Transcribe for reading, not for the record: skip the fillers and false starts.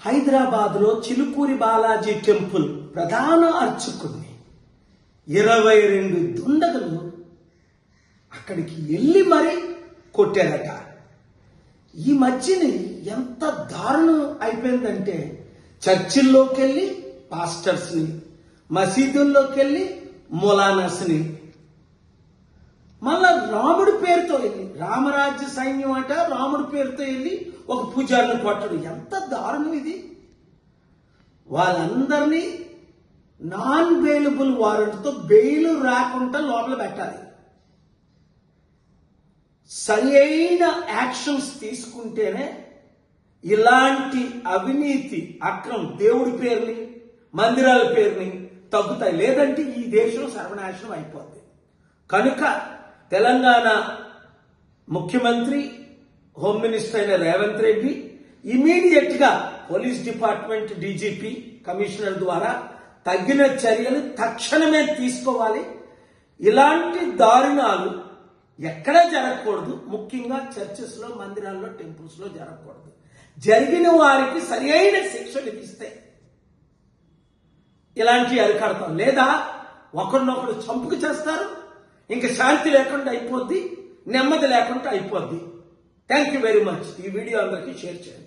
హైదరాబాద్లో చిలుకూరి బాలాజీ టెంపుల్ ప్రధాన అర్చకుడిని 22 దుండగులు అక్కడికి వెళ్ళి మరీ కొట్టారట. ఈ మధ్యని ఎంత దారుణం అయిపోయిందంటే చర్చిల్లోకి వెళ్ళి పాస్టర్స్ని, మసీదుల్లోకి వెళ్ళి మొలానస్ని, మళ్ళా రాముడి పేరుతో వెళ్ళి రామరాజ్య సైన్యం అంట రాముడి పేరుతో వెళ్ళి ఒక పూజారిని కొట్టడు. ఎంత దారుణం ఇది! వాళ్ళందరినీ నాన్ బెయిలబుల్ వారెంట్తో బెయిల్ రాకుండా లోపల పెట్టాలి. సరి అయిన యాక్షన్స్ తీసుకుంటేనే ఇలాంటి అవినీతి అక్రమం దేవుడి పేరుని మందిరాల పేరుని తగ్గుతాయి. లేదంటే ఈ దేశం సర్వనాశనం అయిపోద్ది. కనుక తెలంగాణ ముఖ్యమంత్రి హోమ్ మినిస్టర్ అయిన రేవంత్ రెడ్డి ఇమీడియట్ గా పోలీస్ డిపార్ట్మెంట్ డీజీపీ కమిషనర్ ద్వారా తగిన చర్యలు తక్షణమే తీసుకోవాలి. ఇలాంటి దారుణాలు ఎక్కడా జరగకూడదు. ముఖ్యంగా చర్చెస్ లో, మందిరాల్లో, టెంపుల్స్ లో జరగకూడదు. జరిగిన వారికి సరి అయిన శిక్ష విధిస్తే ఇలాంటి అరికడతాం. లేదా ఒకరినొకరు చంపుకు చేస్తారు, ఇంకా శాంతి లేకుండా అయిపోద్ది, నెమ్మది లేకుండా అయిపోద్ది. Thank you very much. ఈ వీడియో అందరికీ షేర్ చేయండి.